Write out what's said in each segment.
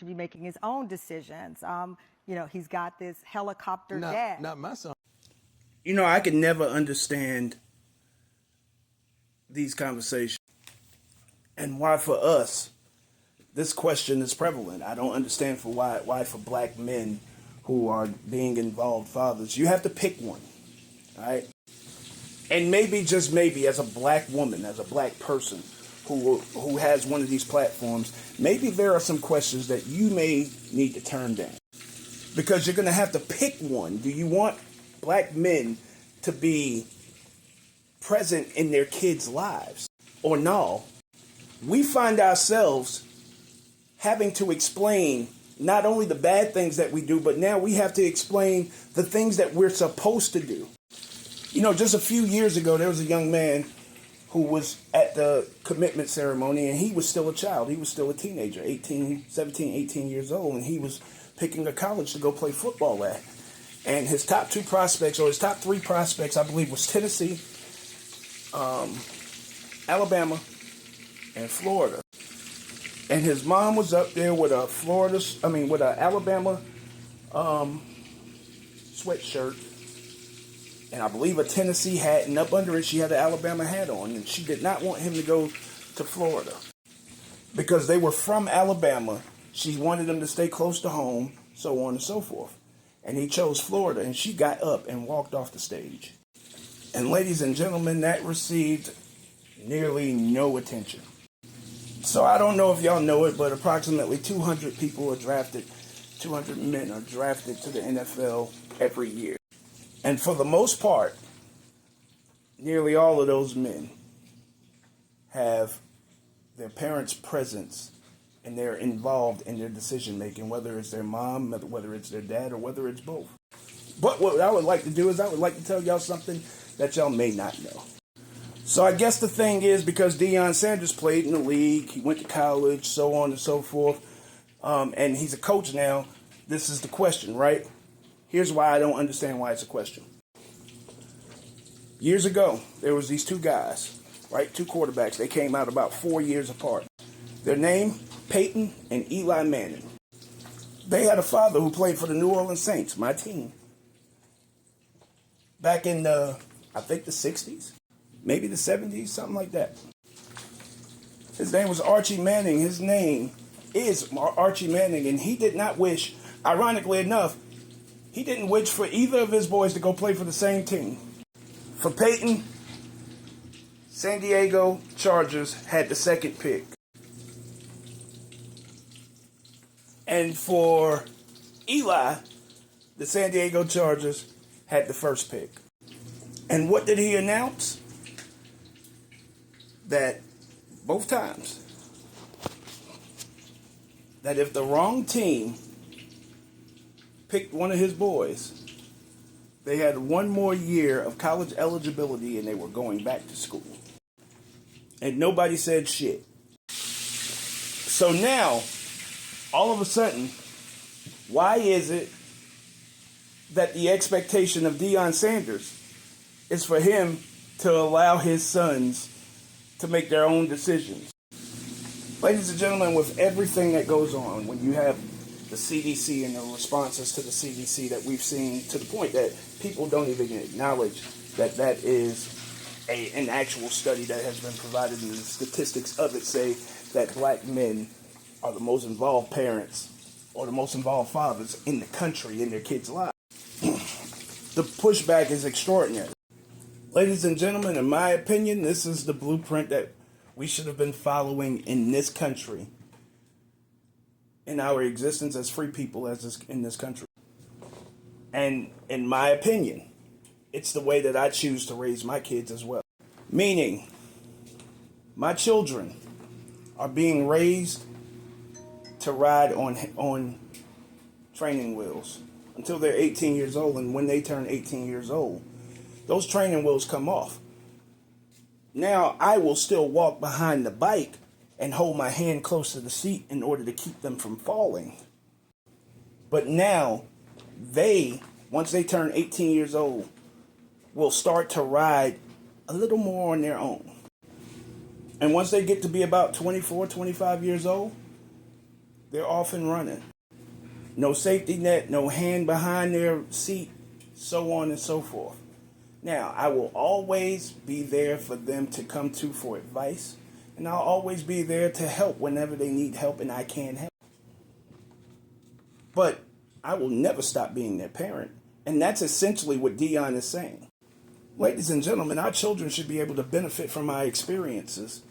should be making his own decisions. He's got this helicopter dad. Not my son. I can never understand these conversations and why for us this question is prevalent. I don't understand why for black men who are being involved fathers, you have to pick one, right? And maybe, just maybe, as a black woman, as a black person who has one of these platforms, maybe there are some questions that you may need to turn down. Because you're going to have to pick one. Do you want black men to be present in their kids' lives? Or no? We find ourselves having to explain not only the bad things that we do, but now we have to explain the things that we're supposed to do. Just a few years ago, there was a young man who was at the commitment ceremony, and he was still a child. He was still a teenager, 17, 18 years old, and he was picking a college to go play football at. And his top two prospects, or his top three prospects, I believe, was Tennessee, Alabama, and Florida. And his mom was up there with with a Alabama sweatshirt, and I believe a Tennessee hat, and up under it she had an Alabama hat on, and she did not want him to go to Florida because they were from Alabama. She wanted him to stay close to home, so on and so forth. And he chose Florida, and she got up and walked off the stage. And ladies and gentlemen, that received nearly no attention. So I don't know if y'all know it, but approximately 200 people are drafted, 200 men are drafted to the NFL every year. And for the most part, nearly all of those men have their parents' presence and they're involved in their decision making, whether it's their mom, whether it's their dad, or whether it's both. But what I would like to do is I would like to tell y'all something that y'all may not know. So I guess the thing is, because Deion Sanders played in the league, he went to college, so on and so forth, and he's a coach now, this is the question, right? Here's why I don't understand why it's a question. Years ago, there was these two guys, right? Two quarterbacks. They came out about 4 years apart. Their name, Peyton and Eli Manning. They had a father who played for the New Orleans Saints, my team, back in the 60s, maybe the 70s, something like that. His name was Archie Manning. His name is Archie Manning, and he did not wish, ironically enough, he didn't wish for either of his boys to go play for the same team. For Peyton, San Diego Chargers had the second pick. And for Eli, the San Diego Chargers had the first pick. And what did he announce? That both times, that if the wrong team picked one of his boys, they had one more year of college eligibility and they were going back to school. And nobody said shit. So now, all of a sudden, why is it that the expectation of Deion Sanders is for him to allow his sons to make their own decisions? Ladies and gentlemen, with everything that goes on, when you have the CDC and the responses to the CDC that we've seen, to the point that people don't even acknowledge that that is an actual study that has been provided, and the statistics of it say that black men are the most involved parents or the most involved fathers in the country in their kids' lives. The pushback is extraordinary. Ladies and gentlemen, in my opinion, this is the blueprint that we should have been following in this country, in our existence as free people in this country. And in my opinion, it's the way that I choose to raise my kids as well. Meaning, my children are being raised to ride on training wheels until they're 18 years old. And when they turn 18 years old, those training wheels come off. Now, I will still walk behind the bike and hold my hand close to the seat in order to keep them from falling. But now, once they turn 18 years old, will start to ride a little more on their own. And once they get to be about 24, 25 years old, they're off and running. No safety net, no hand behind their seat, so on and so forth. Now, I will always be there for them to come to for advice, and I'll always be there to help whenever they need help and I can help. But I will never stop being their parent, and that's essentially what Dion is saying. Ladies and gentlemen, our children should be able to benefit from our experiences.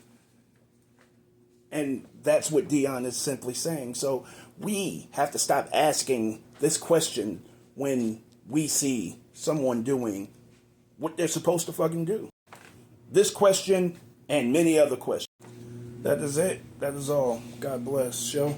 And that's what Dion is simply saying. So we have to stop asking this question when we see someone doing what they're supposed to fucking do. This question and many other questions. That is it. That is all. God bless. Show.